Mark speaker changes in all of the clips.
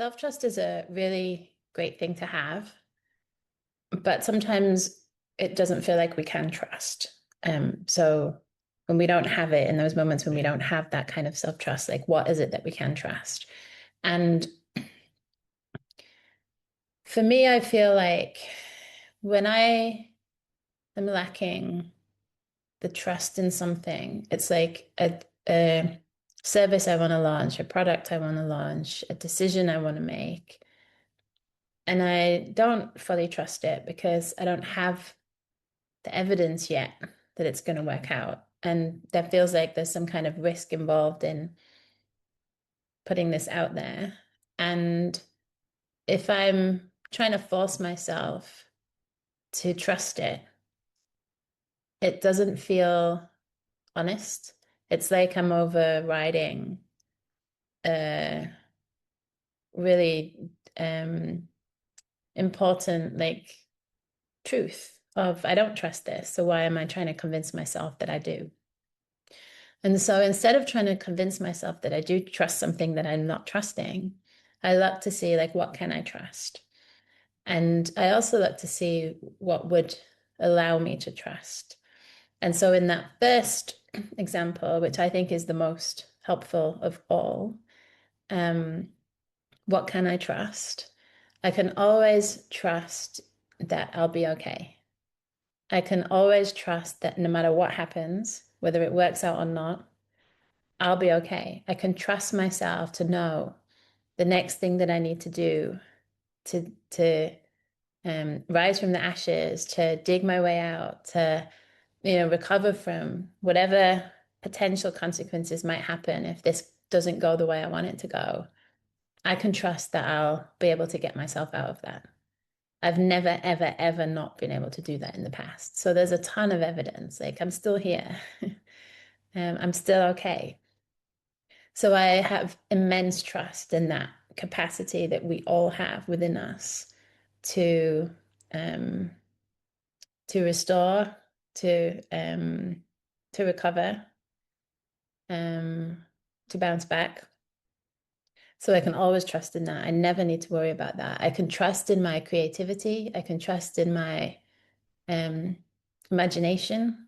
Speaker 1: Self-trust is a really great thing to have, but sometimes it doesn't feel like we can trust. So when we don't have it in those moments when we don't have that kind of self-trust, like what is it that we can trust? And for me, I feel like when I am lacking the trust in something, it's like a service I want to launch, a product I want to launch, a decision I want to make. And I don't fully trust it because I don't have the evidence yet that it's going to work out. And that feels like there's some kind of risk involved in putting this out there. And if I'm trying to force myself to trust it, it doesn't feel honest. It's like I'm overriding a really important like truth of I don't trust this. So why am I trying to convince myself that I do? And so instead of trying to convince myself that I do trust something that I'm not trusting, I look to see like what can I trust? And I also look to see what would allow me to trust. And so in that first example, which I think is the most helpful of all, what can I trust? I can always trust that I'll be okay. I can always trust that no matter what happens, whether it works out or not, I'll be okay. I can trust myself to know the next thing that I need to do to rise from the ashes, to dig my way out, to recover from whatever potential consequences might happen if this doesn't go the way I want it to go. I can trust that I'll be able to get myself out of that. I've never, ever, ever not been able to do that in the past. So there's a ton of evidence. Like I'm still here. I'm still okay. So I have immense trust in that capacity that we all have within us to um, to restore, to recover, to bounce back. So I can always trust in that. I never need to worry about that. I can trust in my creativity. I can trust in my um, imagination.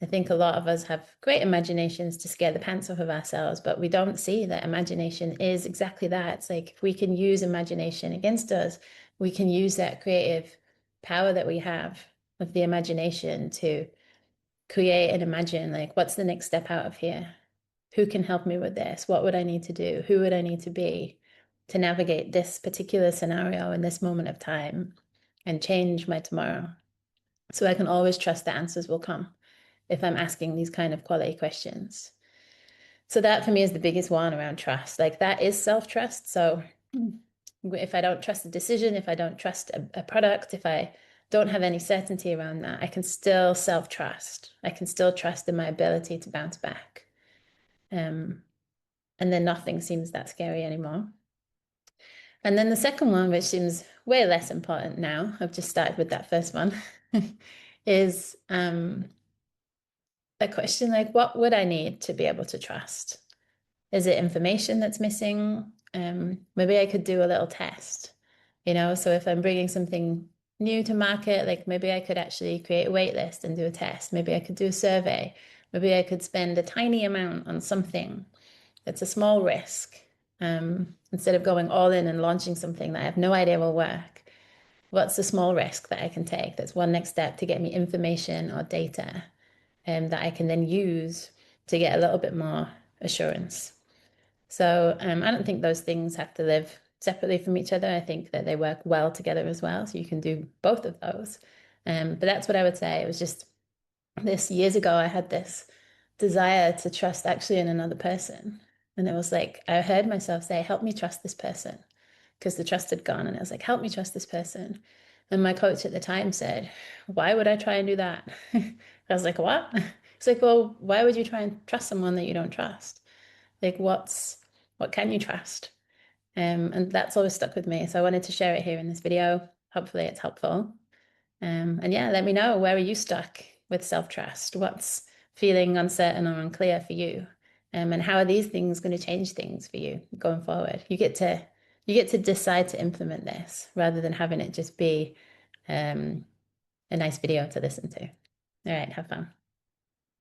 Speaker 1: I think a lot of us have great imaginations to scare the pants off of ourselves, but we don't see that imagination is exactly that. It's like if we can use imagination against us, we can use that creative power that we have of the imagination to create and imagine, like, what's the next step out of here? Who can help me with this? What would I need to do? Who would I need to be to navigate this particular scenario in this moment of time and change my tomorrow? So I can always trust the answers will come if I'm asking these kind of quality questions. So that for me is the biggest one around trust. Like that is self-trust. So if I don't trust a decision, if I don't trust a product, if I don't have any certainty around that, I can still self-trust. I can still trust in my ability to bounce back. And then nothing seems that scary anymore. And then the second one, which seems way less important now, I've just started with that first one, is a question like, what would I need to be able to trust? Is it information that's missing? Maybe I could do a little test, so if I'm bringing something new to market, like maybe I could actually create a wait list and do a test. Maybe I could do a survey. Maybe I could spend a tiny amount on something that's a small risk. Instead of going all in and launching something that I have no idea will work. What's the small risk that I can take? That's one next step to get me information or data that I can then use to get a little bit more assurance. So I don't think those things have to live separately from each other. I think that they work well together as well. So you can do both of those. But that's what I would say. It was just this years ago, I had this desire to trust actually in another person. And it was like, I heard myself say, help me trust this person because the trust had gone. And I was like, help me trust this person. And my coach at the time said, why would I try and do that? I was like, what? It's like, well, why would you try and trust someone that you don't trust? Like, what can you trust? And that's always stuck with me. So I wanted to share it here in this video. Hopefully it's helpful. And yeah, let me know, where are you stuck with self-trust? What's feeling uncertain or unclear for you? And how are these things going to change things for you going forward? You get to You get to decide to implement this rather than having it just be a nice video to listen to. All right, have fun.